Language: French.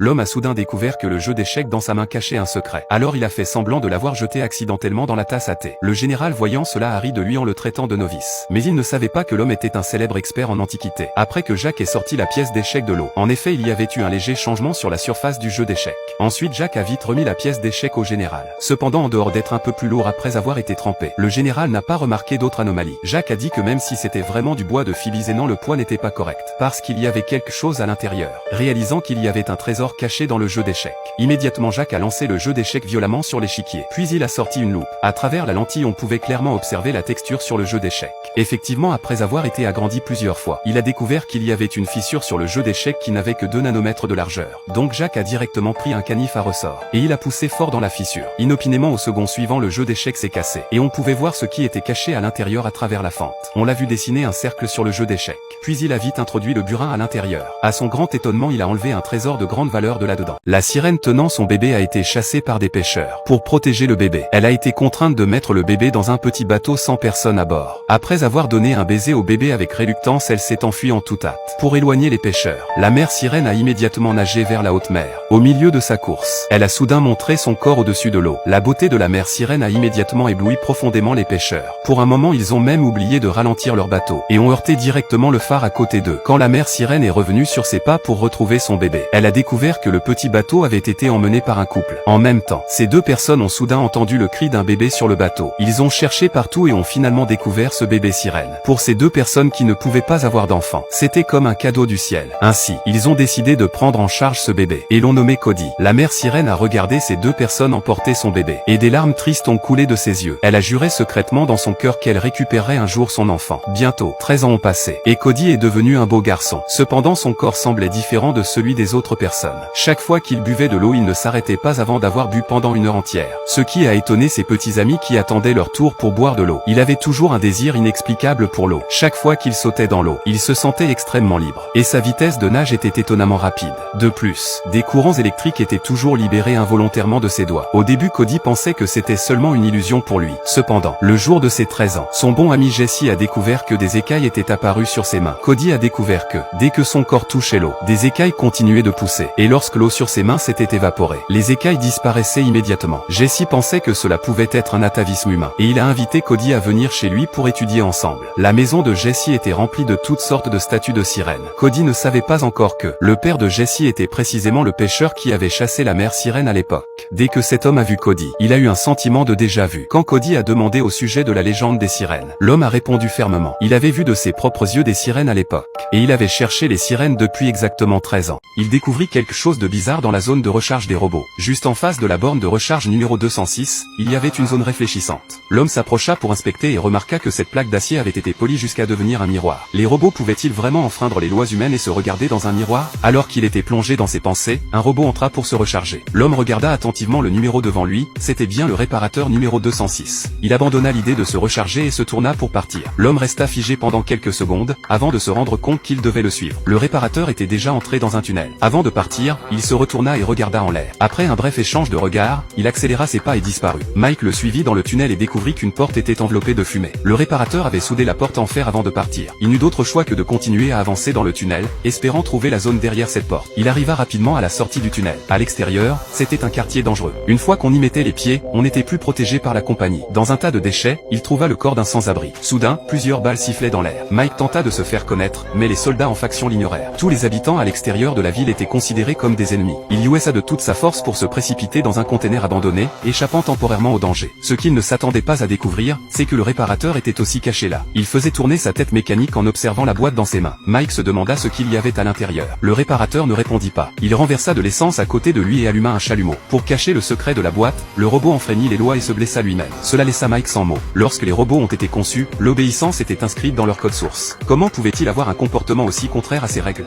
L'homme a soudain découvert que le jeu d'échecs dans sa main cachait un secret. Alors il a fait semblant de l'avoir jeté accidentellement dans la tasse à thé. Le général voyant cela a ri de lui en le traitant de novice. Mais il ne savait pas que l'homme était un célèbre expert en antiquité. Après que Jacques ait sorti la pièce d'échecs de l'eau. En effet, il y avait eu un léger changement sur la surface du jeu d'échecs. Ensuite, Jacques a vite remis la pièce d'échecs au général. Cependant, en dehors d'être un peu plus lourd après avoir été trempé, le général n'a pas remarqué d'autres anomalies. Jacques a dit que même si c'était vraiment du bois de philizénan, le poids n'était pas correct, parce qu'il y avait quelque chose à l'intérieur. Réalisant qu'il y avait un trésor caché dans le jeu d'échecs. Immédiatement, Jacques a lancé le jeu d'échecs violemment sur l'échiquier. Puis il a sorti une loupe. À travers la lentille, on pouvait clairement observer la texture sur le jeu d'échecs. Effectivement, après avoir été agrandi plusieurs fois, il a découvert qu'il y avait une fissure sur le jeu d'échecs qui n'avait que 2 nanomètres de largeur. Donc Jacques a directement pris un canif à ressort, et il a poussé fort dans la fissure. Inopinément, au second suivant, le jeu d'échecs s'est cassé, et on pouvait voir ce qui était caché à l'intérieur à travers la fente. On l'a vu dessiner un cercle sur le jeu d'échecs. Puis il a vite introduit le burin à l'intérieur. À son grand étonnement, il a enlevé un trésor de grande valeur de là-dedans. La sirène tenant son bébé a été chassée par des pêcheurs. Pour protéger le bébé, elle a été contrainte de mettre le bébé dans un petit bateau sans personne à bord. Après avoir donné un baiser au bébé avec réluctance, elle s'est enfuie en toute hâte. Pour éloigner les pêcheurs, la mère sirène a immédiatement nagé vers la haute mer. Au milieu de sa course, elle a soudain montré son corps au-dessus de l'eau. La beauté de la mère sirène a immédiatement ébloui profondément les pêcheurs. Pour un moment, ils ont même oublié de ralentir leur bateau, et ont heurté directement le phare à côté d'eux. Quand la mère sirène est revenue sur ses pas pour retrouver son bébé, elle a découvert que le petit bateau avait été emmené par un couple. En même temps, ces 2 personnes ont soudain entendu le cri d'un bébé sur le bateau. Ils ont cherché partout et ont finalement découvert ce bébé sirène. Pour ces 2 personnes qui ne pouvaient pas avoir d'enfant, c'était comme un cadeau du ciel. Ainsi, ils ont décidé de prendre en charge ce bébé, et l'ont nommé Cody. La mère sirène a regardé ces 2 personnes emporter son bébé, et des larmes tristes ont coulé de ses yeux. Elle a juré secrètement dans son cœur qu'elle récupérerait un jour son enfant. Bientôt, 13 ans ont passé, et Cody est devenu un beau garçon. Cependant, son corps semblait différent de celui des autres personnes. Chaque fois qu'il buvait de l'eau, il ne s'arrêtait pas avant d'avoir bu pendant 1 heure entière. Ce qui a étonné ses petits amis qui attendaient leur tour pour boire de l'eau. Il avait toujours un désir inexplicable pour l'eau. Chaque fois qu'il sautait dans l'eau, il se sentait extrêmement libre. Et sa vitesse de nage était étonnamment rapide. De plus, des courants électriques étaient toujours libérés involontairement de ses doigts. Au début, Cody pensait que c'était seulement une illusion pour lui. Cependant, le jour de ses 13 ans, son bon ami Jesse a découvert que des écailles étaient apparues sur ses mains. Cody a découvert que, dès que son corps touchait l'eau, des écailles continuaient de pousser. Et lorsque l'eau sur ses mains s'était évaporée, les écailles disparaissaient immédiatement. Jesse pensait que cela pouvait être un atavisme humain, et il a invité Cody à venir chez lui pour étudier ensemble. La maison de Jesse était remplie de toutes sortes de statues de sirènes. Cody ne savait pas encore que le père de Jesse était précisément le pêcheur qui avait chassé la mère sirène à l'époque. Dès que cet homme a vu Cody, il a eu un sentiment de déjà-vu. Quand Cody a demandé au sujet de la légende des sirènes, l'homme a répondu fermement. Il avait vu de ses propres yeux des sirènes à l'époque, et il avait cherché les sirènes depuis exactement 13 ans. Il découvrit quelque chose de bizarre dans la zone de recharge des robots. Juste en face de la borne de recharge numéro 206, il y avait une zone réfléchissante. L'homme s'approcha pour inspecter et remarqua que cette plaque d'acier avait été polie jusqu'à devenir un miroir. Les robots pouvaient-ils vraiment enfreindre les lois humaines et se regarder dans un miroir? Alors qu'il était plongé dans ses pensées, un robot entra pour se recharger. L'homme regarda attentivement le numéro devant lui, c'était bien le réparateur numéro 206. Il abandonna l'idée de se recharger et se tourna pour partir. L'homme resta figé pendant quelques secondes, avant de se rendre compte qu'il devait le suivre. Le réparateur était déjà entré dans un tunnel. Avant de partir, il se retourna et regarda en l'air. Après un bref échange de regards, il accéléra ses pas et disparut. Mike le suivit dans le tunnel et découvrit qu'une porte était enveloppée de fumée. Le réparateur avait soudé la porte en fer avant de partir. Il n'eut d'autre choix que de continuer à avancer dans le tunnel, espérant trouver la zone derrière cette porte. Il arriva rapidement à la sortie du tunnel. À l'extérieur, c'était un quartier dangereux. Une fois qu'on y mettait les pieds, on n'était plus protégé par la compagnie. Dans un tas de déchets, il trouva le corps d'un sans-abri. Soudain, plusieurs balles sifflaient dans l'air. Mike tenta de se faire connaître, mais les soldats en faction l'ignorèrent. Tous les habitants à l'extérieur de la ville étaient considérés comme des ennemis. Il USA de toute sa force pour se précipiter dans un container abandonné, échappant temporairement au danger. Ce qu'il ne s'attendait pas à découvrir, c'est que le réparateur était aussi caché là. Il faisait tourner sa tête mécanique en observant la boîte dans ses mains. Mike se demanda ce qu'il y avait à l'intérieur. Le réparateur ne répondit pas. Il renversa de l'essence à côté de lui et alluma un chalumeau. Pour cacher le secret de la boîte, le robot enfreignit les lois et se blessa lui-même. Cela laissa Mike sans mots. Lorsque les robots ont été conçus, l'obéissance était inscrite dans leur code source. Comment pouvait-il avoir un comportement aussi contraire à ces règles?